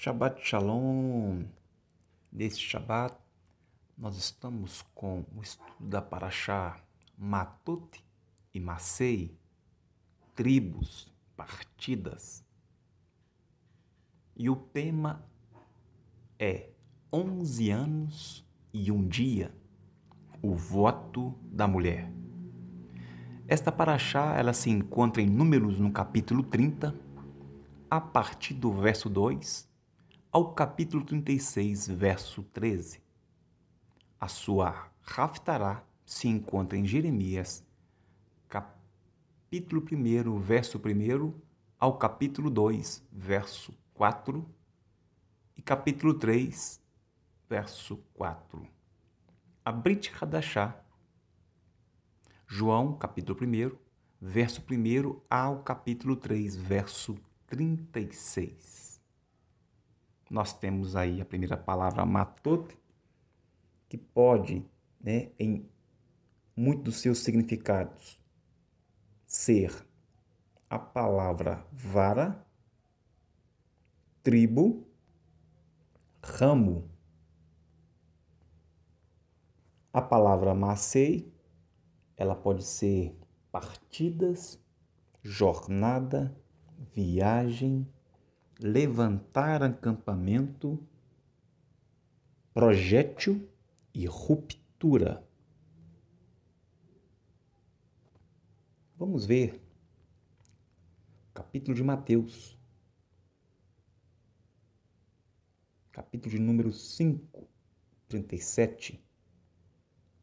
Shabbat Shalom. Neste Shabbat, nós estamos com o estudo da Parashá Matot e Masei, tribos, partidas. E o tema é 11 anos e um dia, o voto da mulher. Esta Parashá, ela se encontra em Números no capítulo 30, a partir do verso 2, ao capítulo 36, verso 13. A sua Haftará se encontra em Jeremias, capítulo 1, verso 1, ao capítulo 2, verso 4, e capítulo 3, verso 4. A Brit Hadashá, João, capítulo 1, verso 1 ao capítulo 3, verso 36. Nós temos aí a primeira palavra matot, que pode, em muitos dos seus significados, ser a palavra vara, tribo, ramo. A palavra masei, ela pode ser partidas, jornada, viagem, levantar acampamento, projétil e ruptura. Vamos ver o capítulo de Mateus, capítulo de número 5, 37,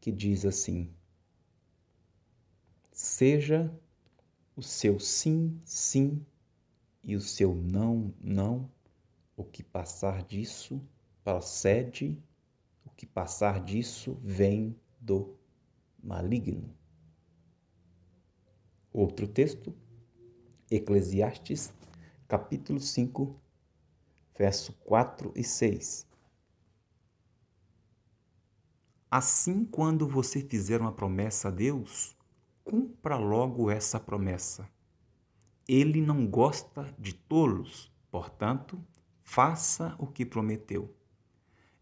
que diz assim: seja o seu sim, sim, e o seu não, não, o que passar disso procede, o que passar disso vem do maligno. Outro texto, Eclesiastes, capítulo 5, verso 4 e 6. Assim, quando você fizer uma promessa a Deus, cumpra logo essa promessa. Ele não gosta de tolos, portanto, faça o que prometeu.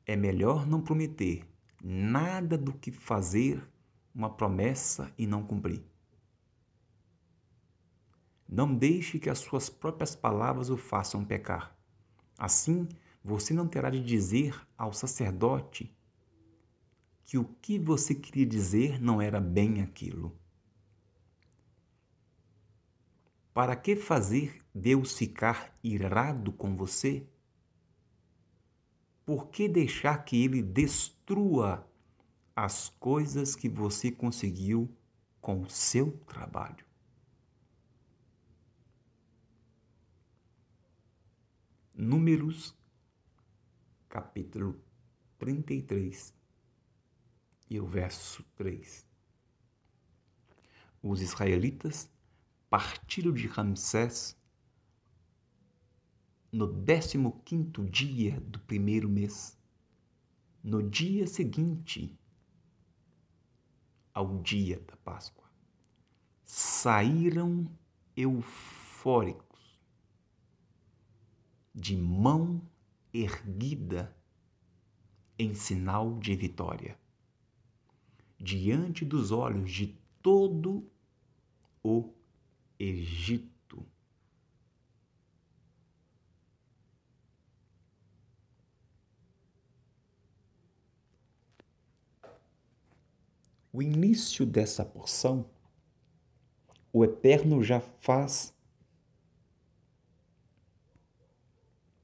É melhor não prometer nada do que fazer uma promessa e não cumprir. Não deixe que as suas próprias palavras o façam pecar. Assim, você não terá de dizer ao sacerdote que o que você queria dizer não era bem aquilo. Para que fazer Deus ficar irado com você? Por que deixar que Ele destrua as coisas que você conseguiu com o seu trabalho? Números, capítulo 33 e o verso 3. Os israelitas partiram de Ramsés no 15º dia do primeiro mês, no dia seguinte ao dia da Páscoa. Saíram eufóricos, de mão erguida em sinal de vitória, diante dos olhos de todo o Egito. O início dessa porção, o Eterno já faz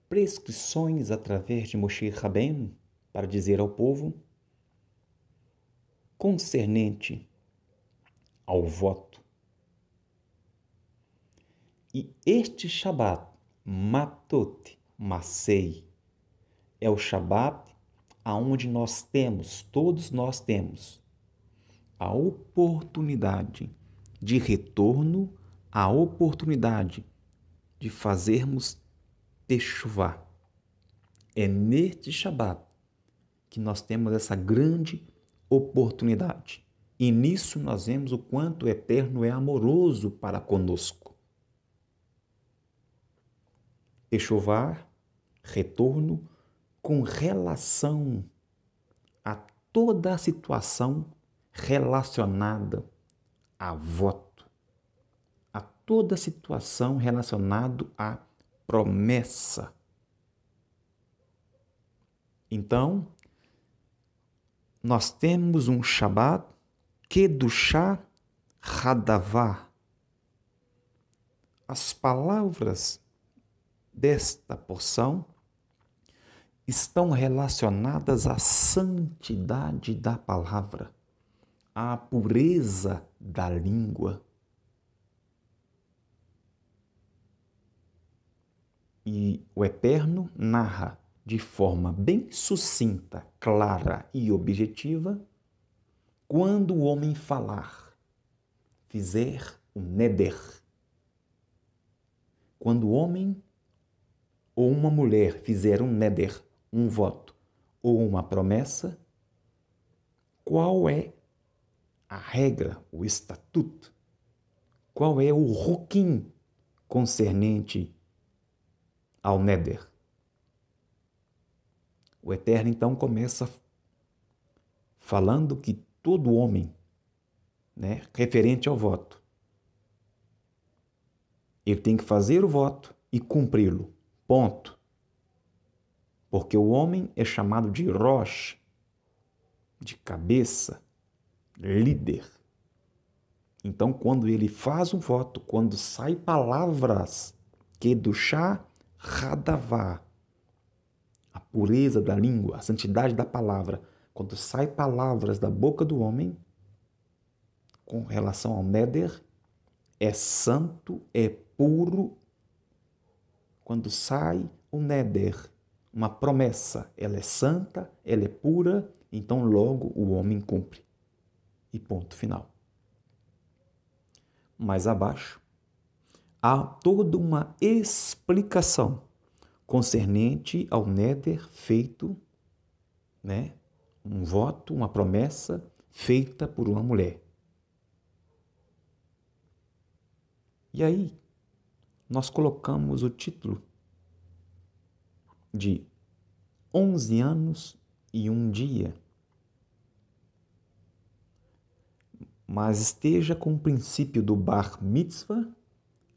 prescrições através de Moshe Rabbeinu para dizer ao povo concernente ao voto. E este Shabat, Matot, Masei, é o Shabat aonde todos nós temos, a oportunidade de retorno, a oportunidade de fazermos techuvá. É neste Shabat que nós temos essa grande oportunidade. E nisso nós vemos o quanto o Eterno é amoroso para conosco. Techuvá retorno com relação a toda a situação relacionada a voto, a toda a situação relacionada à promessa. Então, nós temos um Shabbat Kedushá Hadavá. As palavras desta porção estão relacionadas à santidade da palavra, à pureza da língua. E o Eterno narra de forma bem sucinta, clara e objetiva, quando o homem falar, fizer um neder. Quando o homem ou uma mulher fizer um neder, um voto ou uma promessa, qual é a regra, o estatuto? Qual é o ruquim concernente ao neder? O Eterno então começa falando que todo homem, referente ao voto, ele tem que fazer o voto e cumpri-lo. Ponto. Porque o homem é chamado de Rosh, de cabeça, líder. Então, quando ele faz um voto, quando sai palavras, Kedushá Hadavá, a pureza da língua, a santidade da palavra, quando sai palavras da boca do homem, com relação ao neder, é santo, é puro. Quando sai o neder, uma promessa, ela é santa, ela é pura, então logo o homem cumpre. E ponto final. Mais abaixo, há toda uma explicação concernente ao neder feito, um voto, uma promessa feita por uma mulher. E aí, nós colocamos o título de 11 anos e um dia. Mas esteja com o princípio do Bar Mitzvah,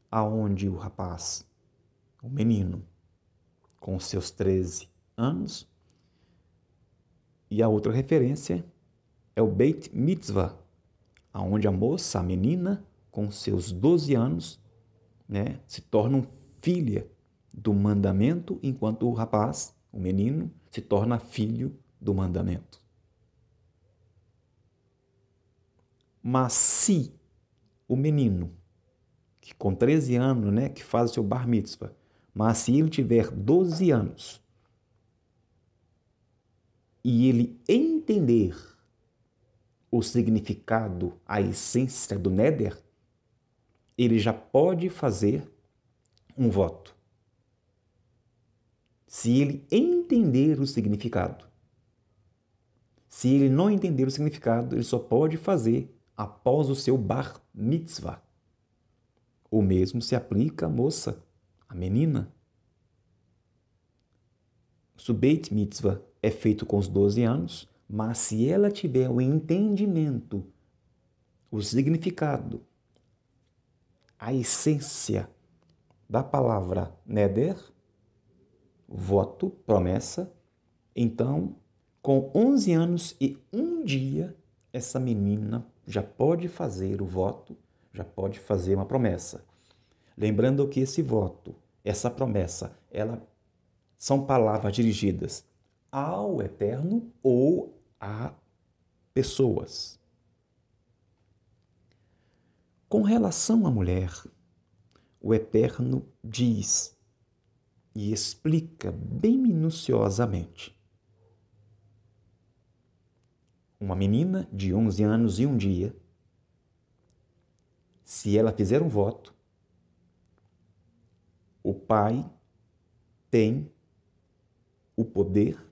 aonde o rapaz, o menino, com seus 13 anos, e a outra referência é o Beit Mitzvah, aonde a moça, a menina, com seus 12 anos, se torna filha do mandamento, enquanto o rapaz, o menino, se torna filho do mandamento. Mas se o menino, que com 13 anos, que faz o seu bar mitzvah, mas se ele tiver 12 anos e ele entender o significado, a essência do neder, ele já pode fazer um voto. Se ele entender o significado. Se ele não entender o significado, ele só pode fazer após o seu bar mitzvah. O mesmo se aplica à moça, à menina. O Beit Mitzvah é feito com os 12 anos, mas se ela tiver o entendimento, o significado, a essência da palavra neder, voto, promessa, então, com 11 anos e um dia, essa menina já pode fazer o voto, já pode fazer uma promessa. Lembrando que esse voto, essa promessa, são palavras dirigidas ao Eterno ou a pessoas. Com relação à mulher, o Eterno diz e explica bem minuciosamente. Uma menina de 11 anos e um dia, se ela fizer um voto, o pai tem o poder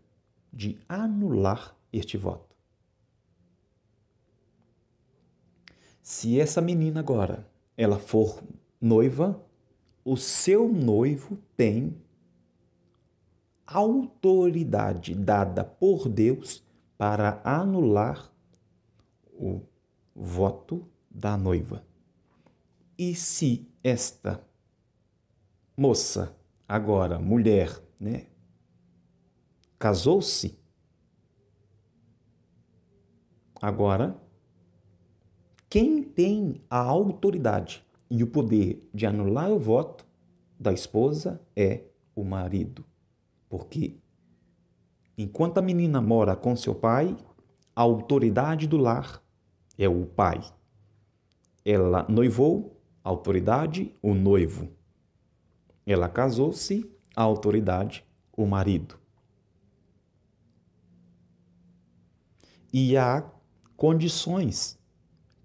de anular este voto. Se essa menina agora, ela for noiva, o seu noivo tem autoridade dada por Deus para anular o voto da noiva. E se esta moça, agora mulher, casou-se, agora quem tem a autoridade e o poder de anular o voto da esposa é o marido. Porque enquanto a menina mora com seu pai, a autoridade do lar é o pai. Ela noivou, a autoridade, o noivo. Ela casou-se, a autoridade, o marido. E há condições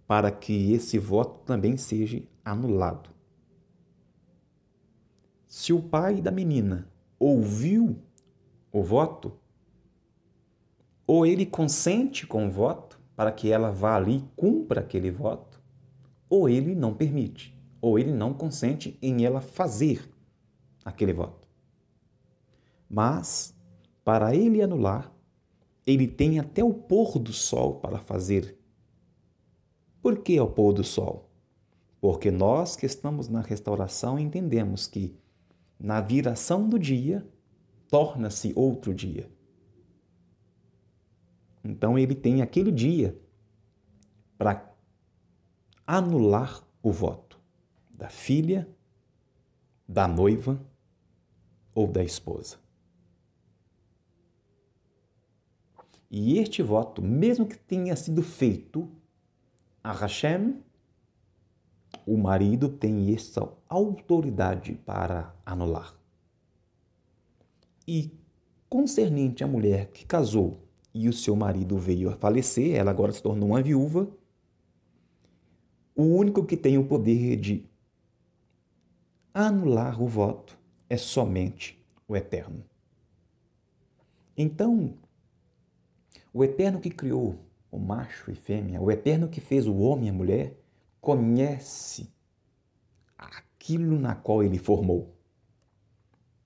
para que esse voto também seja anulado. Se o pai da menina ouviu o voto, ou ele consente com o voto para que ela vá ali e cumpra aquele voto, ou ele não permite, ou ele não consente em ela fazer aquele voto. Mas, para ele anular, ele tem até o pôr do sol para fazer. Por que o pôr do sol? Porque nós que estamos na restauração entendemos que na viração do dia torna-se outro dia. Então ele tem aquele dia para anular o voto da filha, da noiva ou da esposa. E este voto, mesmo que tenha sido feito a Hashem, o marido tem essa autoridade para anular. E concernente à mulher que casou e o seu marido veio a falecer, ela agora se tornou uma viúva, o único que tem o poder de anular o voto é somente o Eterno. Então, o Eterno que criou o macho e fêmea, o Eterno que fez o homem e a mulher, conhece aquilo na qual ele formou.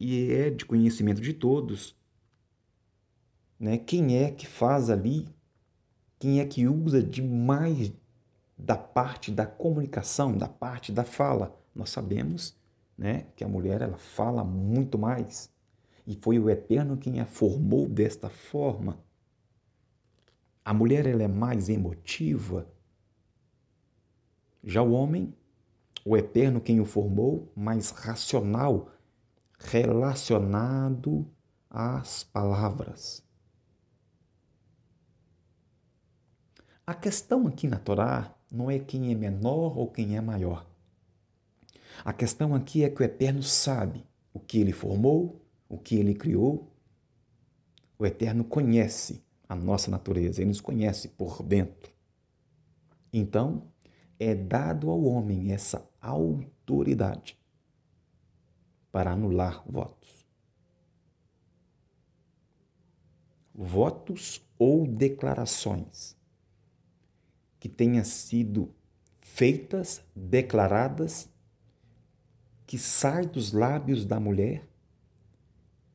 E é de conhecimento de todos, quem é que faz ali, quem é que usa demais da parte da comunicação, da parte da fala. Nós sabemos que a mulher ela fala muito mais. E foi o Eterno quem a formou desta forma. A mulher ela é mais emotiva. Já o homem, o Eterno quem o formou, mais racional, relacionado às palavras. A questão aqui na Torá não é quem é menor ou quem é maior. A questão aqui é que o Eterno sabe o que ele formou, o que ele criou. O Eterno conhece a nossa natureza, ele nos conhece por dentro. Então, é dado ao homem essa autoridade para anular votos. Votos ou declarações que tenham sido feitas, declaradas, que saem dos lábios da mulher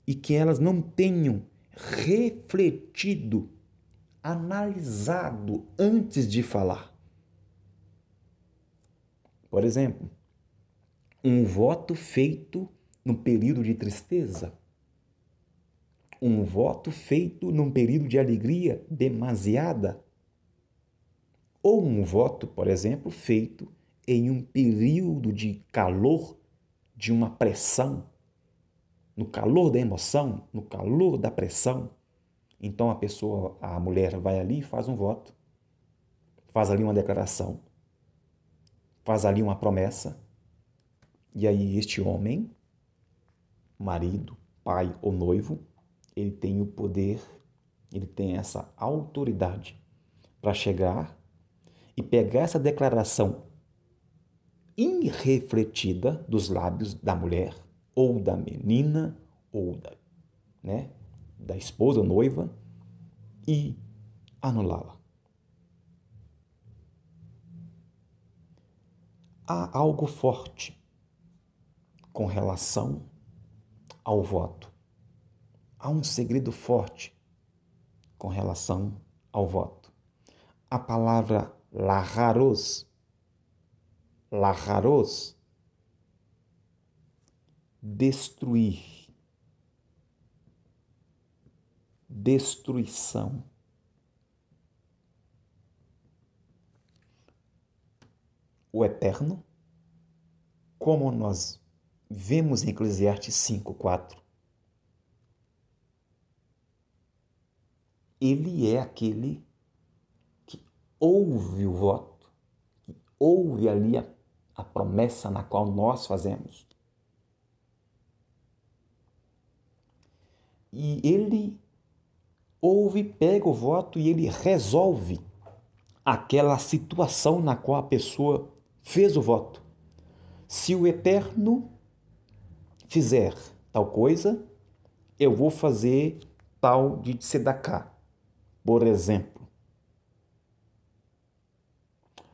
e que elas não tenham refletido, analisado antes de falar. Por exemplo, um voto feito num período de tristeza, um voto feito num período de alegria demasiada, ou um voto, por exemplo, feito em um período de calor, de uma pressão, no calor da emoção, no calor da pressão. Então a mulher vai ali e faz um voto, faz ali uma declaração, faz ali uma promessa, e aí este homem, marido, pai ou noivo, ele tem o poder, ele tem essa autoridade para chegar e pegar essa declaração irrefletida dos lábios da mulher, ou da menina, ou da esposa ou noiva, e anulá-la. Há algo forte com relação ao voto. há um segredo forte com relação ao voto. A palavra laharos, destruir, destruição. O Eterno, como nós vemos em Eclesiastes 5:4, ele é aquele que ouve o voto, que ouve ali a promessa na qual nós fazemos. E ele ouve, pega o voto e ele resolve aquela situação na qual a pessoa fez o voto. Se o Eterno fizer tal coisa, eu vou fazer tal de tzedakah, por exemplo.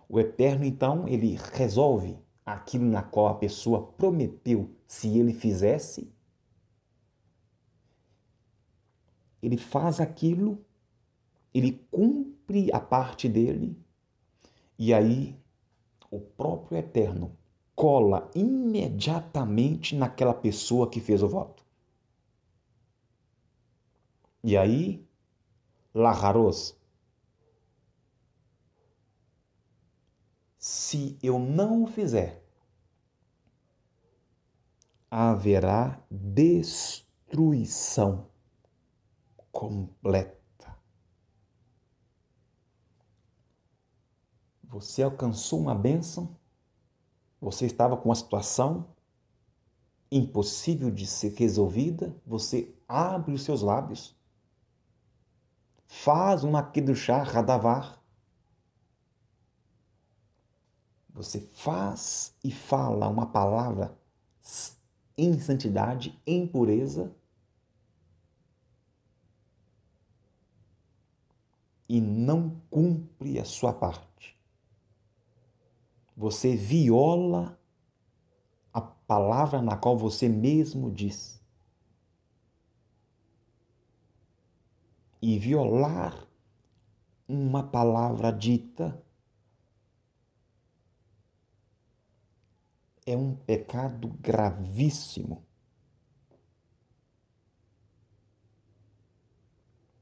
O Eterno, então, ele resolve aquilo na qual a pessoa prometeu se ele fizesse. Ele faz aquilo, ele cumpre a parte dele, e aí o próprio Eterno cola imediatamente naquela pessoa que fez o voto. E aí, laharos, se eu não o fizer, haverá destruição completa. Você alcançou uma bênção, você estava com uma situação impossível de ser resolvida, você abre os seus lábios, faz uma kedushá hadavar, você faz e fala uma palavra em santidade, em pureza, e não cumpre a sua parte. Você viola a palavra na qual você mesmo diz. E violar uma palavra dita é um pecado gravíssimo.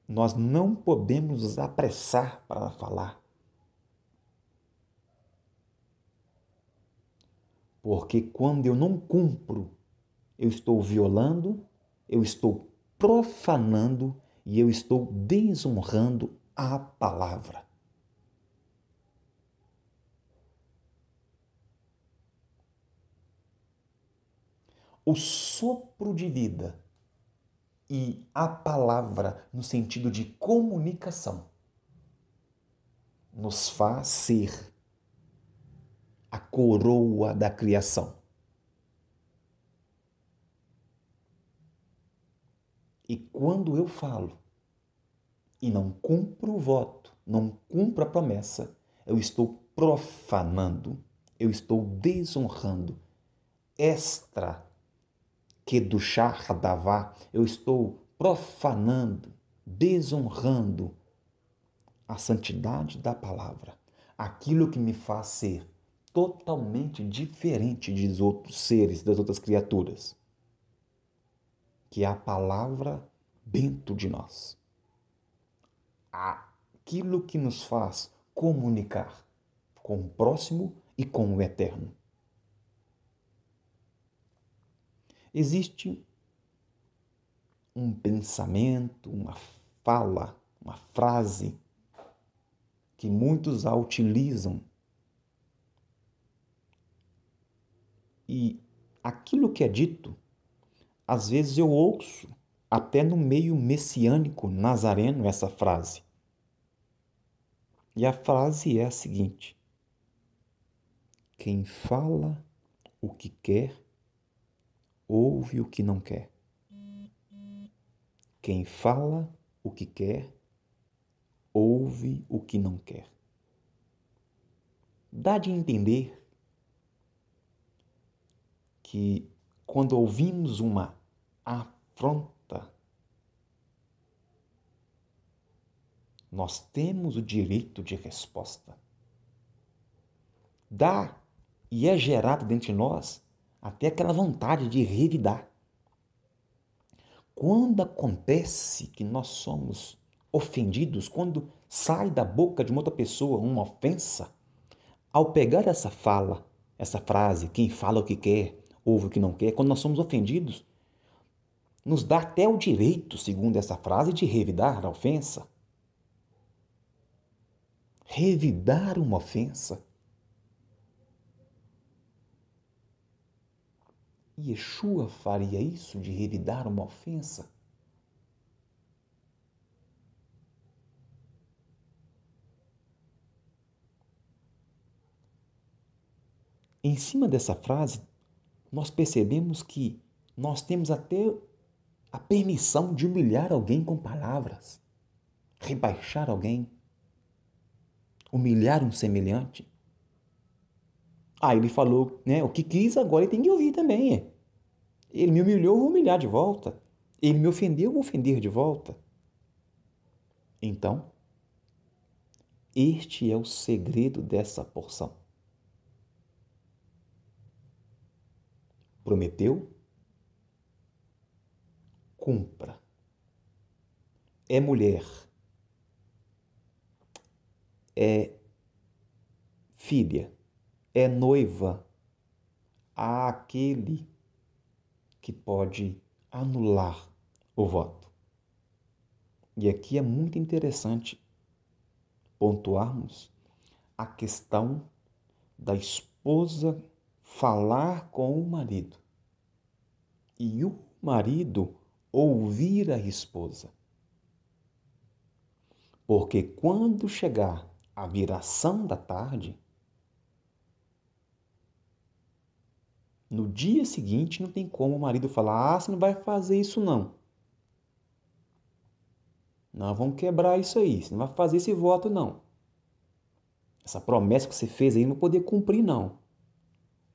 Nós não podemos nos apressar para falar. Porque quando eu não cumpro, eu estou violando, eu estou profanando e eu estou desonrando a palavra. O sopro de vida e a palavra, no sentido de comunicação, nos faz ser a coroa da criação. E quando eu falo e não cumpro o voto, não cumpro a promessa, eu estou profanando, eu estou desonrando extra kedushá hadavá, eu estou profanando, desonrando a santidade da palavra, aquilo que me faz ser totalmente diferente dos outros seres, das outras criaturas, que é a palavra dentro de nós. Aquilo que nos faz comunicar com o próximo e com o Eterno. Existe um pensamento, uma fala, uma frase que muitos a utilizam. E aquilo que é dito, às vezes eu ouço até no meio messiânico nazareno essa frase. E a frase é a seguinte: quem fala o que quer, ouve o que não quer. Quem fala o que quer, ouve o que não quer. Dá de entender que quando ouvimos uma afronta, Nós temos o direito de resposta. Dá e é gerado dentro de nós até aquela vontade de revidar. Quando acontece que nós somos ofendidos, quando sai da boca de uma outra pessoa uma ofensa, ao pegar essa fala, essa frase, quem fala o que quer, ouve o que não quer, quando nós somos ofendidos, nos dá até o direito, segundo essa frase, de revidar a ofensa. Revidar uma ofensa. Yeshua faria isso de revidar uma ofensa? Em cima dessa frase, nós percebemos que nós temos até a permissão de humilhar alguém com palavras, rebaixar alguém, humilhar um semelhante. Ele falou, né, o que quis, agora ele tem que ouvir também. Ele me humilhou, eu vou humilhar de volta. Ele me ofendeu, eu vou ofender de volta. Então, este é o segredo dessa porção. Prometeu? Cumpra. É mulher, é filha, é noiva, há aquele que pode anular o voto. E aqui é muito interessante pontuarmos a questão da esposa falar com o marido e o marido ouvir a esposa. Porque quando chegar a viração da tarde, no dia seguinte não tem como o marido falar, você não vai fazer isso não. Nós vamos quebrar isso aí, você não vai fazer esse voto não. Essa promessa que você fez aí não vai poder cumprir não.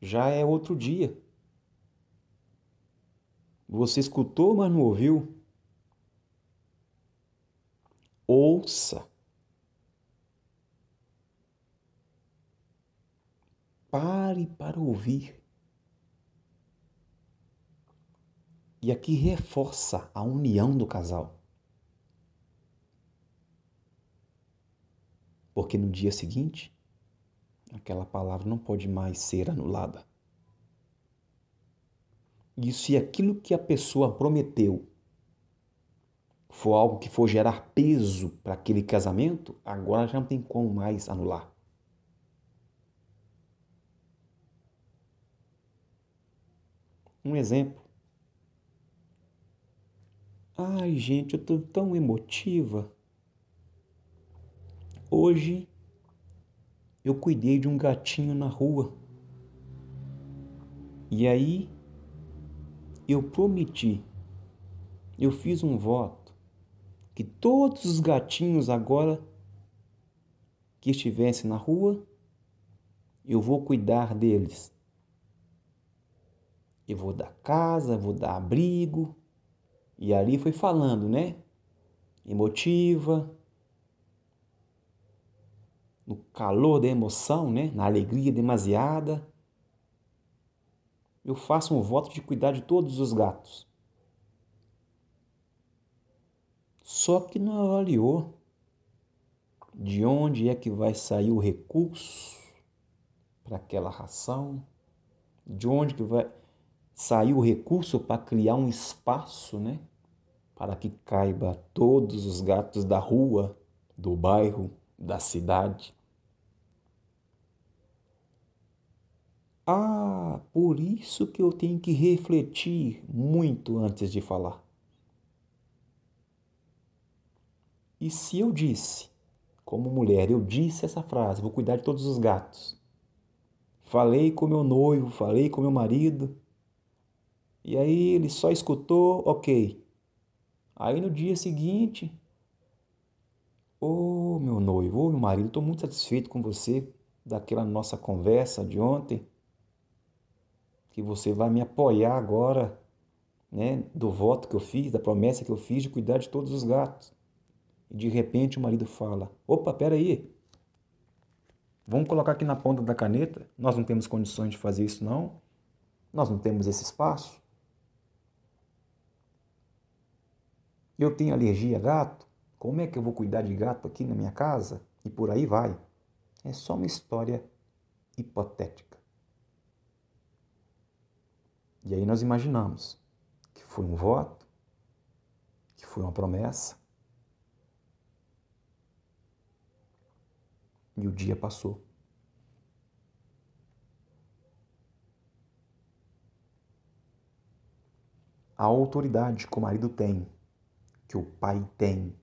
Já é outro dia. Você escutou, mas não ouviu? Ouça. Pare para ouvir. E aqui reforça a união do casal. Porque no dia seguinte, aquela palavra não pode mais ser anulada. E se aquilo que a pessoa prometeu for algo que for gerar peso para aquele casamento, agora já não tem como mais anular. Um exemplo. Ai, gente, eu estou tão emotiva. Hoje eu cuidei de um gatinho na rua. E aí eu prometi, eu fiz um voto, que todos os gatinhos agora que estivessem na rua, eu vou cuidar deles. Eu vou dar casa, vou dar abrigo. E ali foi falando, né? Emotiva, no calor da emoção, né? Na alegria demasiada. Eu faço um voto de cuidar de todos os gatos. Só que não avaliou de onde é que vai sair o recurso para aquela ração, de onde que vai sair o recurso para criar um espaço, né? Para que caiba todos os gatos da rua, do bairro, da cidade. Por isso que eu tenho que refletir muito antes de falar. E se eu disse, como mulher, eu disse essa frase, vou cuidar de todos os gatos. Falei com meu noivo, falei com meu marido, e aí ele só escutou, ok. Aí no dia seguinte, meu noivo, meu marido, estou muito satisfeito com você, daquela nossa conversa de ontem, que você vai me apoiar agora, né, do voto que eu fiz, da promessa que eu fiz de cuidar de todos os gatos. E de repente o marido fala: opa, peraí, vamos colocar aqui na ponta da caneta, nós não temos condições de fazer isso não, nós não temos esse espaço. Eu tenho alergia a gato, como é que eu vou cuidar de gato aqui na minha casa? E por aí vai. É só uma história hipotética. E aí nós imaginamos que foi um voto, que foi uma promessa, e o dia passou. A autoridade que o marido tem, que o pai tem,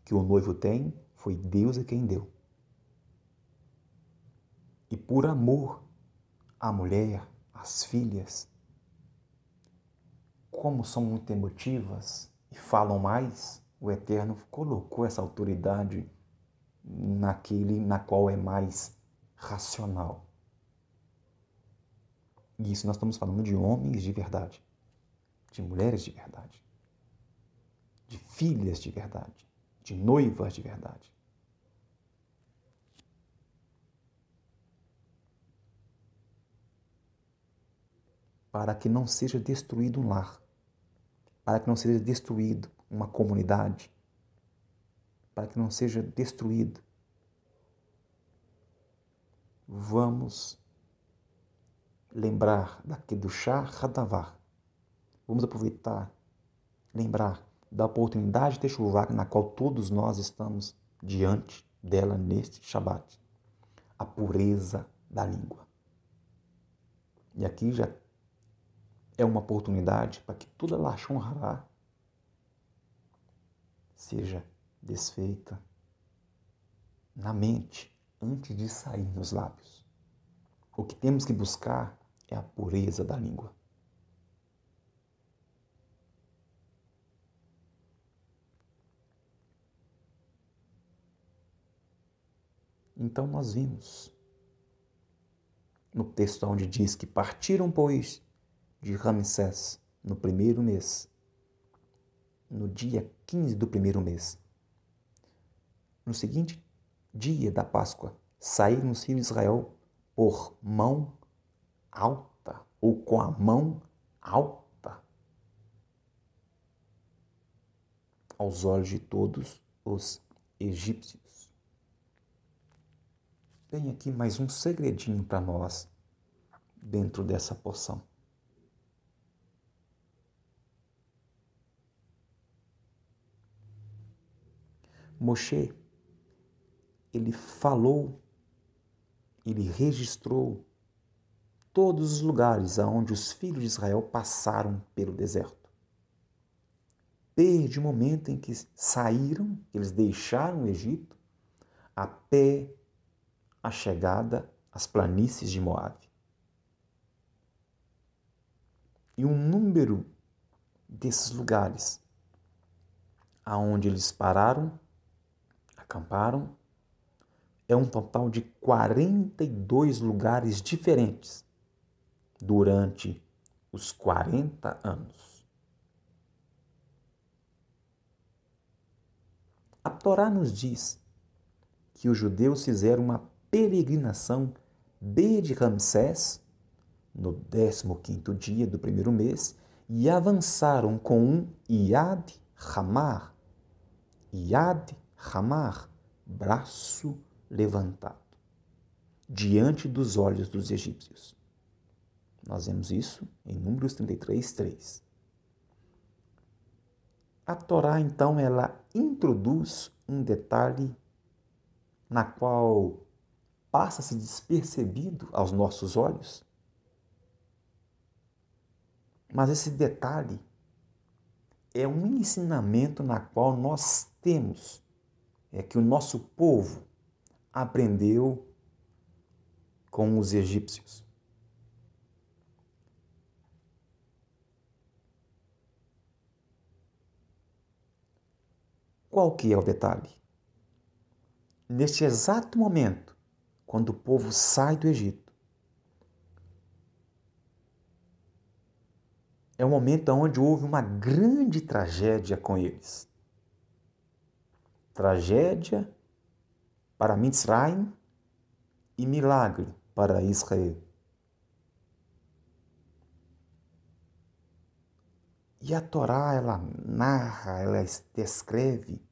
que o noivo tem, foi Deus quem deu. E por amor à mulher, às filhas, como são muito emotivas e falam mais, o Eterno colocou essa autoridade na qual é mais racional. E isso nós estamos falando de homens de verdade, de mulheres de verdade, de filhas de verdade, de noivas de verdade. Para que não seja destruído um lar, para que não seja destruído uma comunidade, para que não seja destruído. Vamos lembrar daqui do Shah Hadavar. Vamos aproveitar, lembrar da oportunidade de Teshuvah na qual todos nós estamos diante dela neste Shabat. A pureza da língua. E aqui já é uma oportunidade para que toda Lashon Hará seja desfeita na mente antes de sair nos lábios. O que temos que buscar é a pureza da língua. Então nós vimos no texto onde diz que partiram, pois, de Ramsés no primeiro mês, no dia 15 do primeiro mês. No seguinte dia da Páscoa, saíram os filhos de Israel por mão alta, ou com a mão alta, aos olhos de todos os egípcios. Tem aqui mais um segredinho para nós dentro dessa porção. Moshe, ele falou, ele registrou todos os lugares aonde os filhos de Israel passaram pelo deserto. Desde o momento em que saíram, eles deixaram o Egito, até a chegada às planícies de Moabe. E um número desses lugares aonde eles pararam, acamparam, é um total de 42 lugares diferentes durante os 40 anos. A Torá nos diz que os judeus fizeram uma peregrinação desde Ramsés, no 15º dia do primeiro mês, e avançaram com um Yad Hamar, braço levantado, diante dos olhos dos egípcios. Nós vemos isso em Números 33, 3. A Torá, então, ela introduz um detalhe na qual passa-se despercebido aos nossos olhos. Mas esse detalhe é um ensinamento na qual nós temos, que o nosso povo aprendeu com os egípcios. Qual que é o detalhe? Neste exato momento, quando o povo sai do Egito, é o momento onde houve uma grande tragédia com eles. tragédia para Mitzrayim e milagre para Israel. E a Torá, ela narra, ela descreve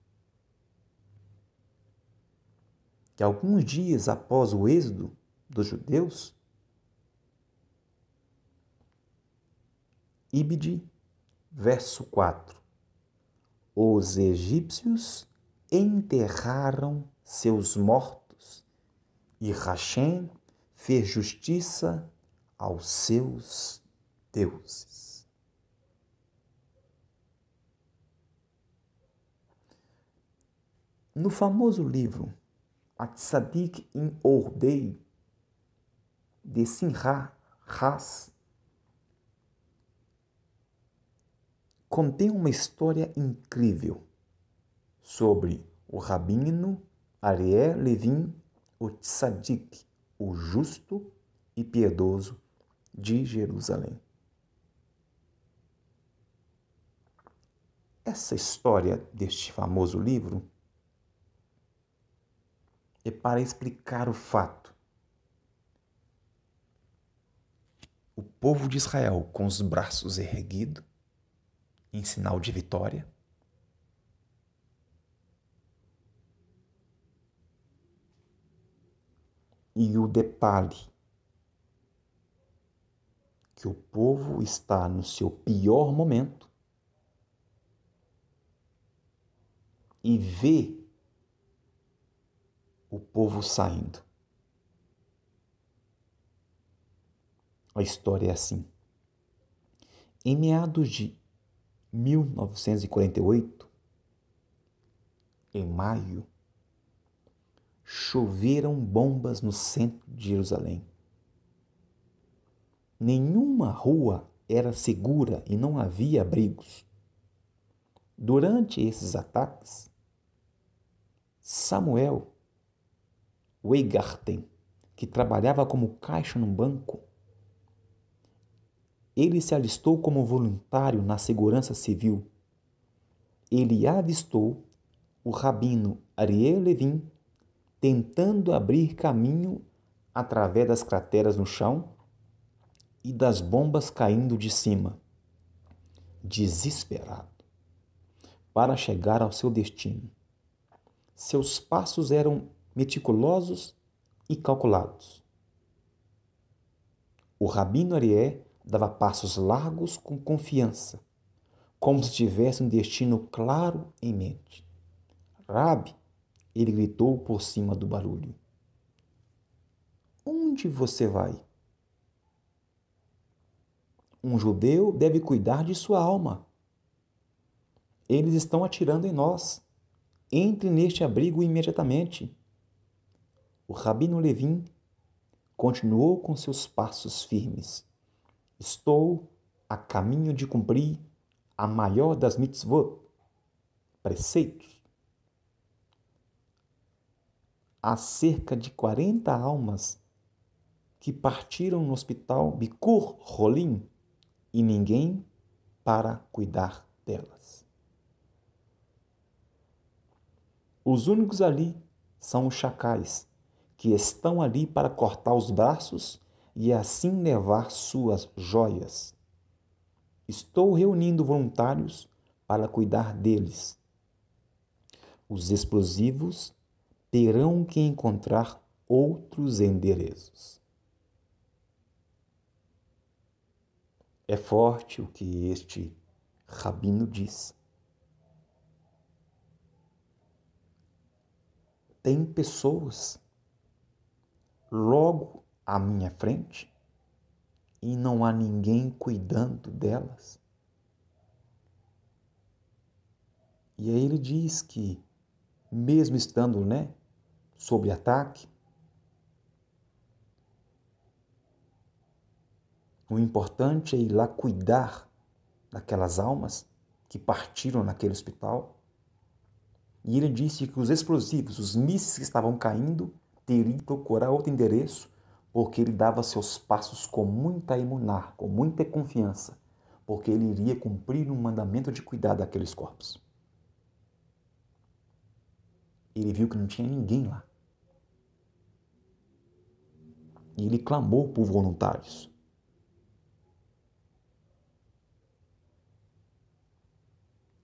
que alguns dias após o êxodo dos judeus, Ibid, verso 4, os egípcios enterraram seus mortos e Hashem fez justiça aos seus deuses. No famoso livro Atzadik in Ordei, de Simcha Haas, contém uma história incrível sobre o rabino Ariel Levin, o Tzadik, o justo e piedoso de Jerusalém. Essa história deste famoso livro é para explicar o fato. O povo de Israel com os braços erguidos, em sinal de vitória, e o detalhe que o povo está no seu pior momento e vê o povo saindo. A história é assim. Em meados de 1948, em maio, choveram bombas no centro de Jerusalém. Nenhuma rua era segura e não havia abrigos. Durante esses ataques, Samuel Weigarten, que trabalhava como caixa num banco, ele se alistou como voluntário na segurança civil. Ele avistou o rabino Ariel Levin tentando abrir caminho através das crateras no chão e das bombas caindo de cima, desesperado, para chegar ao seu destino. Seus passos eram meticulosos e calculados. O rabino Ariel dava passos largos com confiança, como se tivesse um destino claro em mente. Rabi, ele gritou por cima do barulho. Onde você vai? Um judeu deve cuidar de sua alma. Eles estão atirando em nós. Entre neste abrigo imediatamente. O rabino Levin continuou com seus passos firmes. Estou a caminho de cumprir a maior das mitzvot, preceitos. Há cerca de 40 almas que partiram no hospital Bikur Rolim e ninguém para cuidar delas. Os únicos ali são os chacais, que estão ali para cortar os braços e assim levar suas joias. Estou reunindo voluntários para cuidar deles. Os explosivos terão que encontrar outros endereços. É forte o que este rabino diz. Tem pessoas logo à minha frente e não há ninguém cuidando delas. E aí ele diz que, mesmo estando, sob ataque, o importante é ir lá cuidar daquelas almas que partiram naquele hospital. E ele disse que os explosivos, os mísseis que estavam caindo, teriam que procurar outro endereço, porque ele dava seus passos com muita emuná, com muita confiança, porque ele iria cumprir um mandamento de cuidar daqueles corpos. ele viu que não tinha ninguém lá. E ele clamou por voluntários.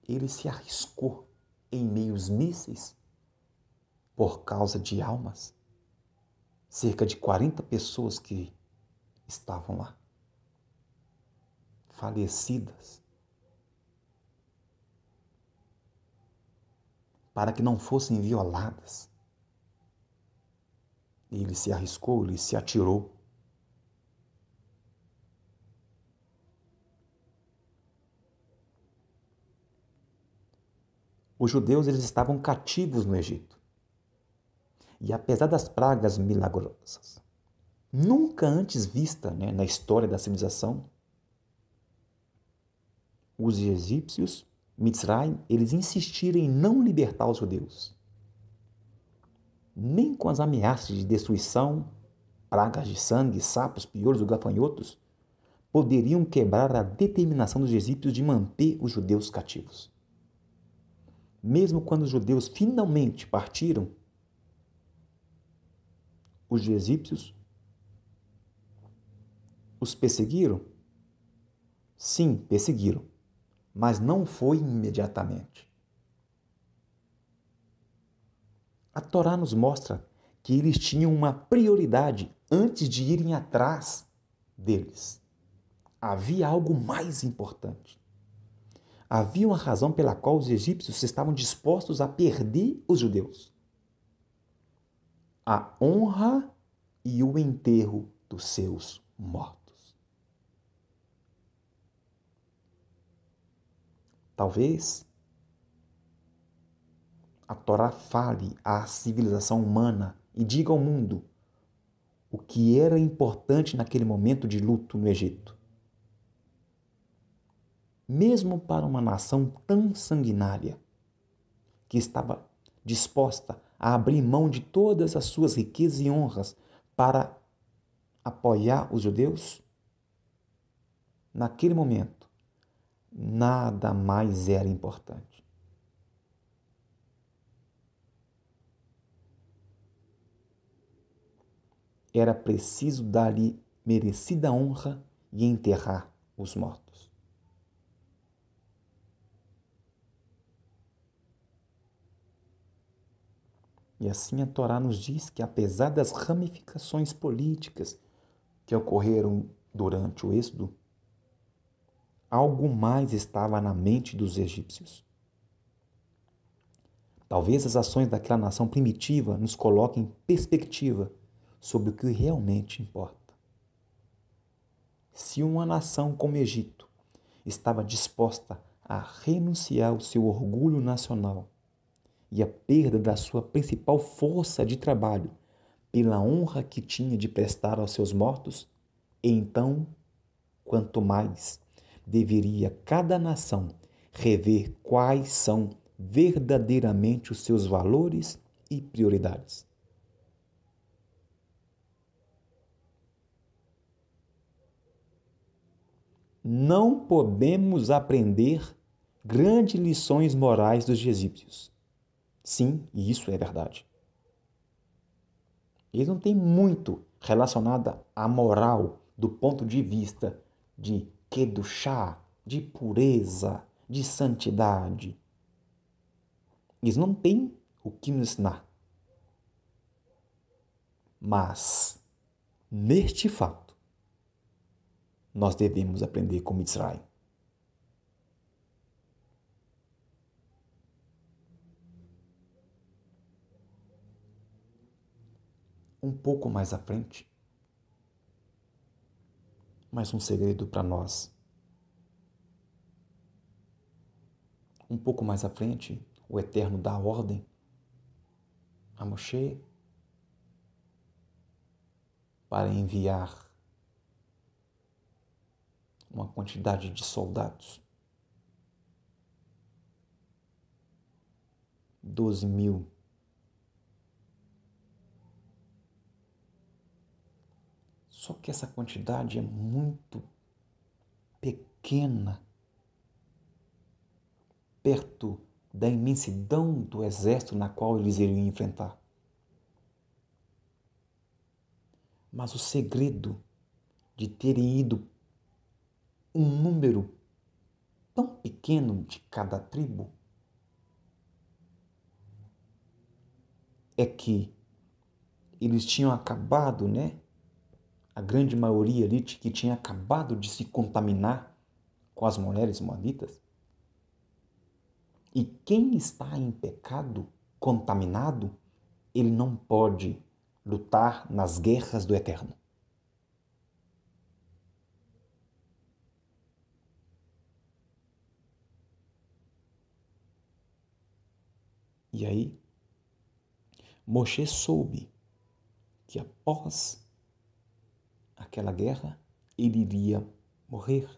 Ele se arriscou em meio aos mísseis por causa de almas. Cerca de 40 pessoas que estavam lá, falecidas, para que não fossem violadas. Ele se arriscou, ele se atirou. Os judeus eles estavam cativos no Egito. E apesar das pragas milagrosas, nunca antes vista, na história da civilização, os egípcios, Mitzrayim, eles insistiram em não libertar os judeus. Nem com as ameaças de destruição, pragas de sangue, sapos, piolhos ou gafanhotos, poderiam quebrar a determinação dos egípcios de manter os judeus cativos. Mesmo quando os judeus finalmente partiram, os egípcios os perseguiram? Sim, perseguiram, mas não foi imediatamente. A Torá nos mostra que eles tinham uma prioridade antes de irem atrás deles. Havia algo mais importante. Havia uma razão pela qual os egípcios estavam dispostos a perder os judeus. A honra e o enterro dos seus mortos. Talvez a Torá fale à civilização humana e diga ao mundo o que era importante naquele momento de luto no Egito. Mesmo para uma nação tão sanguinária, que estava disposta a abrir mão de todas as suas riquezas e honras para apoiar os judeus, naquele momento, nada mais era importante. Era preciso dar-lhe merecida honra e enterrar os mortos. E assim a Torá nos diz que, apesar das ramificações políticas que ocorreram durante o Êxodo, algo mais estava na mente dos egípcios. Talvez as ações daquela nação primitiva nos coloquem em perspectiva sobre o que realmente importa. Se uma nação como o Egito estava disposta a renunciar ao seu orgulho nacional e a perda da sua principal força de trabalho pela honra que tinha de prestar aos seus mortos, então, quanto mais deveria cada nação rever quais são verdadeiramente os seus valores e prioridades. Não podemos aprender grandes lições morais dos egípcios. Sim, e isso é verdade. Eles não têm muito relacionado à moral do ponto de vista de kedushá, de pureza, de santidade. Eles não têm o que nos ensinar. Mas, neste fato, nós devemos aprender com Mitzrayim. Um pouco mais à frente, mais um segredo para nós. Um pouco mais à frente, o Eterno dá ordem a Moshe para enviar uma quantidade de soldados. 12.000. Só que essa quantidade é muito pequena, perto da imensidão do exército na qual eles iriam enfrentar. Mas o segredo de terem ido um número tão pequeno de cada tribo é que eles tinham acabado, a grande maioria ali que tinha acabado de se contaminar com as mulheres moabitas. E quem está em pecado, contaminado, ele não pode lutar nas guerras do Eterno. E aí, Moshe soube que após aquela guerra, ele iria morrer.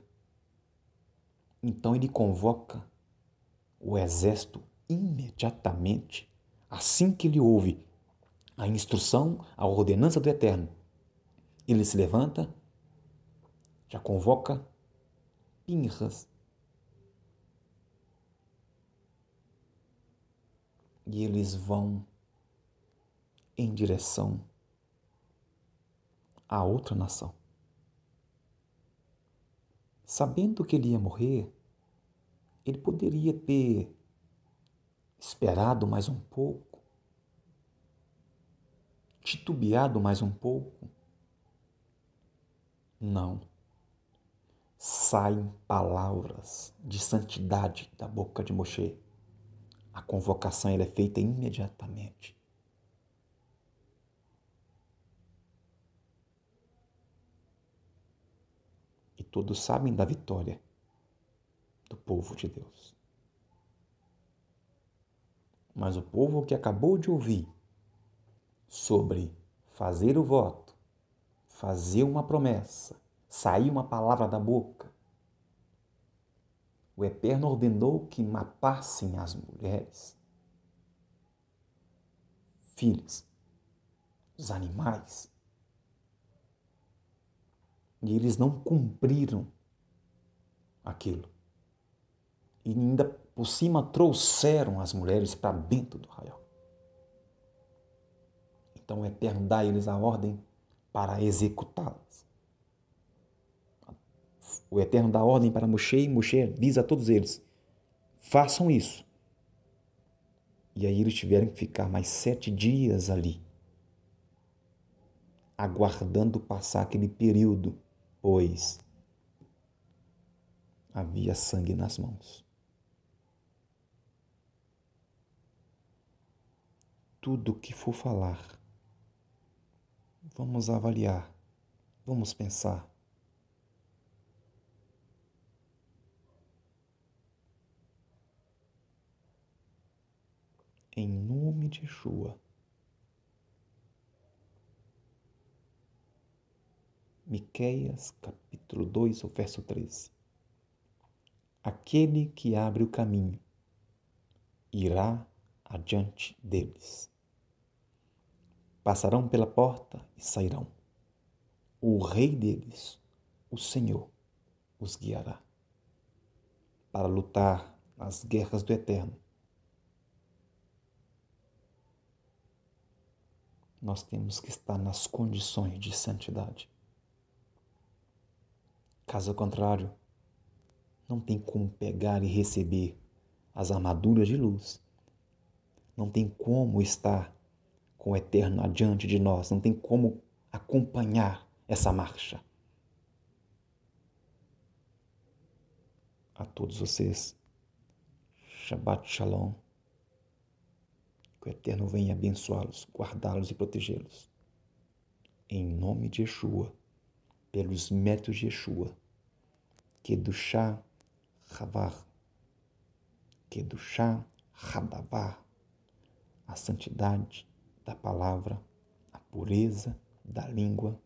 Então ele convoca o exército imediatamente, assim que ele ouve a instrução, a ordenança do Eterno. Ele se levanta, já convoca Pinhas, e eles vão em direção a outra nação. Sabendo que ele ia morrer, ele poderia ter esperado mais um pouco, titubeado mais um pouco. Não. Saem palavras de santidade da boca de Moshe. A convocação ela é feita imediatamente. E todos sabem da vitória do povo de Deus. Mas o povo que acabou de ouvir sobre fazer o voto, fazer uma promessa, sair uma palavra da boca, o Eterno ordenou que matassem as mulheres, filhos, os animais. E eles não cumpriram aquilo. E ainda por cima trouxeram as mulheres para dentro do arraial. Então o Eterno dá a eles a ordem para executá-las. O Eterno dá a ordem para Moshe e Moshe diz a todos eles: façam isso. E aí eles tiveram que ficar mais 7 dias ali, aguardando passar aquele período, pois havia sangue nas mãos. Tudo que for falar, vamos avaliar, vamos pensar. Em nome de Yeshua. Miqueias, capítulo 2, o verso 13. Aquele que abre o caminho irá adiante deles. Passarão pela porta e sairão. O rei deles, o Senhor, os guiará para lutar as guerras do Eterno. Nós temos que estar nas condições de santidade. Caso contrário, não tem como pegar e receber as armaduras de luz. Não tem como estar com o Eterno adiante de nós. Não tem como acompanhar essa marcha. A todos vocês, Shabbat Shalom. Que o Eterno venha abençoá-los, guardá-los e protegê-los. Em nome de Yeshua, pelos méritos de Yeshua, Kedushá Havar, Kedushá Hadavar, a santidade da palavra, a pureza da língua,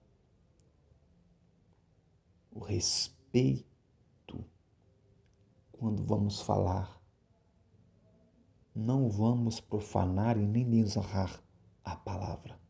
o respeito quando vamos falar. Não vamos profanar e nem desonrar a palavra.